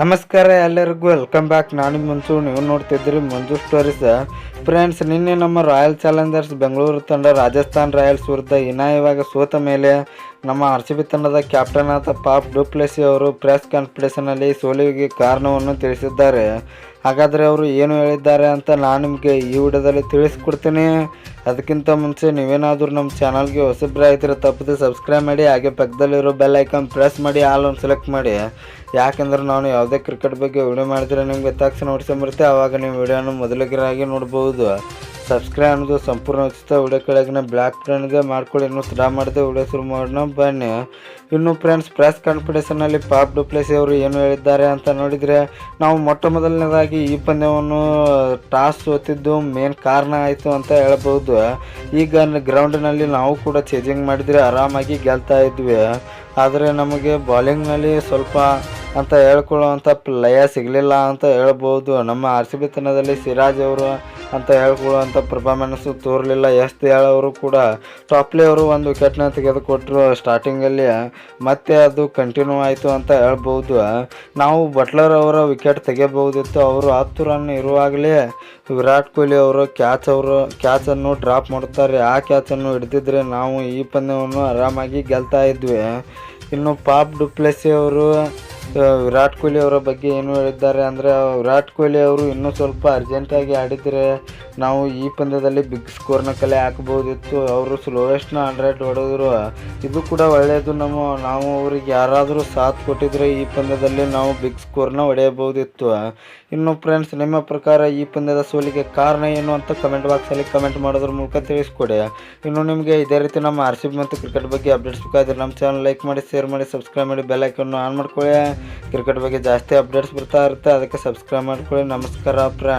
ನಮಸ್ಕಾರ ಎಲ್ಲರಿಗೂ welcome back. ನಾನು ಮಂಜು, ನೀವು ನೋಡ್ತಿದ್ದೀರಿ ಮಂಜು ಸ್ಟೋರೀಸ್. ಫ್ರೆಂಡ್ಸ್, ನಿನ್ನೆ ನಮ್ಮ ರಾಯಲ್ ಚಾಲೆಂಜರ್ಸ್ ಬೆಂಗಳೂರು ತಂಡ ರಾಜಸ್ಥಾನ್ ರಾಯಲ್ಸ್ ವಿರುದ್ಧ ಹೀನಾಯವಾಗಿ ಸೋತ ಮೇಲೆ ನಮ್ಮ RCB ತಂಡದ ಕ್ಯಾಪ್ಟನ್ ಆದ ಪಾಪ್ ಡು ಪ್ಲೆಸಿ ಅವರು ಪ್ರೆಸ್ ಕಾನ್ಫರೆನ್ಸ್ನಲ್ಲಿ ಸೋಲಿಗೆ ಕಾರಣವನ್ನು ತಿಳಿಸಿದ್ದಾರೆ. ಹಾಗಾದರೆ ಅವರು ಏನು ಹೇಳಿದ್ದಾರೆ ಅಂತ ನಾನು ನಿಮಗೆ ಈ ವಿಡಿಯೋದಲ್ಲಿ ತಿಳಿಸ್ಕೊಡ್ತೀನಿ. ಅದಕ್ಕಿಂತ ಮುಂಚೆ ನೀವೇನಾದರೂ ನಮ್ಮ ಚಾನಲ್ಗೆ ಹೊಸಬ್ರಾಗಿದ್ದರೆ ತಪ್ಪದೆ ಸಬ್ಸ್ಕ್ರೈಬ್ ಮಾಡಿ, ಹಾಗೆ ಪಕ್ಕದಲ್ಲಿರೋ ಬೆಲ್ ಐಕಾನ್ ಪ್ರೆಸ್ ಮಾಡಿ, ಆಲ್ ಒಂದು ಸೆಲೆಕ್ಟ್ ಮಾಡಿ. ಯಾಕೆಂದ್ರೆ ನಾನು ಯಾವುದೇ ಕ್ರಿಕೆಟ್ ಬಗ್ಗೆ ವಿಡಿಯೋ ಮಾಡಿದರೆ ನಿಮಗೆ ತಕ್ಷಣ ನೋಡ್ಕೊಂಬರುತ್ತೆ, ಆವಾಗ ನೀವು ವಿಡಿಯೋನ ಮೊದಲಿಗರಾಗಿ ನೋಡ್ಬೋದು. ಸಬ್ಸ್ಕ್ರೈಬ್ ಅನ್ನೋದು ಸಂಪೂರ್ಣ ಉಚಿತ. ವಿಡಿಯೋ ಕೆಳಗಿನ ಬ್ಲ್ಯಾಕ್ ಫ್ರೆಂಡ್ಗೆ ಮಾಡ್ಕೊಳ್ಳಿ. ಇನ್ನೂ ತಡ ಮಾಡಿದೆ ವಿಡಿಯೋ ಶುರು ಮಾಡೋಣ ಬನ್ನಿ. ಇನ್ನು ಫ್ರೆಂಡ್ಸ್, ಪ್ರೆಸ್ ಕಾನ್ಫರೆನ್ಸ್ನಲ್ಲಿ ಪಾಪ್ ಡು ಪ್ಲೆಸಿ ಅವರು ಏನು ಹೇಳಿದ್ದಾರೆ ಅಂತ ನೋಡಿದರೆ, ನಾವು ಮೊಟ್ಟ ಮೊದಲನೇದಾಗಿ ಈ ಪಂದ್ಯವನ್ನು ಟಾಸ್ ಸೋತಿದ್ದು ಮೇನ್ ಕಾರಣ ಆಯಿತು ಅಂತ ಹೇಳ್ಬೋದು. ಈಗ ಗ್ರೌಂಡ್ನಲ್ಲಿ ನಾವು ಕೂಡ ಚೇಂಜಿಂಗ್ ಮಾಡಿದರೆ ಆರಾಮಾಗಿ ಗೆಲ್ತಾ ಇದ್ವಿ. ಆದರೆ ನಮಗೆ ಬಾಲಿಂಗ್ನಲ್ಲಿ ಸ್ವಲ್ಪ ಅಂತ ಹೇಳ್ಕೊಳ್ಳುವಂಥ ಲಯ ಸಿಗಲಿಲ್ಲ ಅಂತ ಹೇಳ್ಬೋದು. ನಮ್ಮ RCB ತಂಡದಲ್ಲಿ ಸಿರಾಜ್ ಅವರು ಅಂತ ಹೇಳ್ಕೊಳ್ಳುವಂಥ ಪರ್ಫಾರ್ಮೆನ್ಸು ತೋರಲಿಲ್ಲ. ದಯಾಳ್ ಅವರು ಕೂಡ ಟಾಪ್ಲಿ ಅವರು ಒಂದು ವಿಕೆಟ್ನ ತೆಗೆದುಕೊಟ್ಟರು ಸ್ಟಾರ್ಟಿಂಗಲ್ಲಿ, ಮತ್ತೆ ಅದು ಕಂಟಿನ್ಯೂ ಆಯಿತು ಅಂತ ಹೇಳ್ಬೋದು. ನಾವು ಬಟ್ಲರ್ ಅವರ ವಿಕೆಟ್ ತೆಗೆಯಬಹುದಿತ್ತು. ಅವರು 10 ರನ್ ಇರುವಾಗಲೇ ವಿರಾಟ್ ಕೊಹ್ಲಿ ಅವರು ಕ್ಯಾಚನ್ನು ಡ್ರಾಪ್ ಮಾಡುತ್ತಾರೆ. ಆ ಕ್ಯಾಚನ್ನು ಹಿಡಿದಿದ್ರೆ ನಾವು ಈ ಪಂದ್ಯವನ್ನು ಆರಾಮಾಗಿ ಗೆಲ್ತಾ ಇದ್ವಿ. ಇನ್ನು ಪಾಪ್ ಡು ಪ್ಲೆಸಿ ಅವರು ವಿರಾಟ್ ಕೊಹ್ಲಿ ಅವರ ಬಗ್ಗೆ ಏನು ಹೇಳಿದ್ದಾರೆ ಅಂದರೆ, ವಿರಾಟ್ ಕೊಹ್ಲಿ ಅವರು ಇನ್ನೂ ಸ್ವಲ್ಪ ಅರ್ಜೆಂಟಾಗಿ ಆಡಿದರೆ ನಾವು ಈ ಪಂದ್ಯದಲ್ಲಿ ಬಿಗ್ ಸ್ಕೋರ್ನ ಕಲೆ ಹಾಕಬಹುದಿತ್ತು. ಅವರು ಸ್ಲೋವೆಸ್ಟ್ನ 100 ಹೊಡೆದರು. ಇದು ಕೂಡ ಒಳ್ಳೆಯದು. ನಾವು ಅವರಿಗೆ ಯಾರಾದರೂ ಸಾಥ್ ಕೊಟ್ಟಿದ್ರೆ ಈ ಪಂದ್ಯದಲ್ಲಿ ನಾವು ಬಿಗ್ ಸ್ಕೋರ್ನ ಹೊಡೆಯಬಹುದಿತ್ತು. ಇನ್ನು ಫ್ರೆಂಡ್ಸ್, ನಿಮ್ಮ ಪ್ರಕಾರ ಈ ಪಂದ್ಯದ ಸೋಲಿಗೆ ಕಾರಣ ಏನು ಅಂತ ಕಮೆಂಟ್ ಬಾಕ್ಸಲ್ಲಿ ಕಮೆಂಟ್ ಮಾಡೋದ್ರ ಮೂಲಕ ತಿಳಿಸ್ಕೊಡಿ. ಇನ್ನು ನಿಮಗೆ ಇದೇ ರೀತಿ ನಮ್ಮ RCB ಮತ್ತು ಕ್ರಿಕೆಟ್ ಬಗ್ಗೆ ಅಪ್ಡೇಟ್ಸ್ ಬೇಕಾದರೆ ನಮ್ಮ ಚಾನಲ್ ಲೈಕ್ ಮಾಡಿ, ಶೇರ್ ಮಾಡಿ, ಸಬ್ಸ್ಕ್ರೈಬ್ ಮಾಡಿ, ಬೆಲ್ ಐಕನ್ನು ಆನ್ ಮಾಡ್ಕೊಳ್ಳಿ. ಕ್ರಿಕೆಟ್ ಬಗ್ಗೆ ಜಾಸ್ತಿ ಅಪ್ಡೇಟ್ಸ್ ಬರ್ತಾ ಇರುತ್ತೆ, ಅದಕ್ಕೆ ಸಬ್ಸ್ಕ್ರೈಬ್ ಮಾಡ್ಕೊಳ್ಳಿ. ನಮಸ್ಕಾರ ಫ್ರೆಂಡ್ಸ್.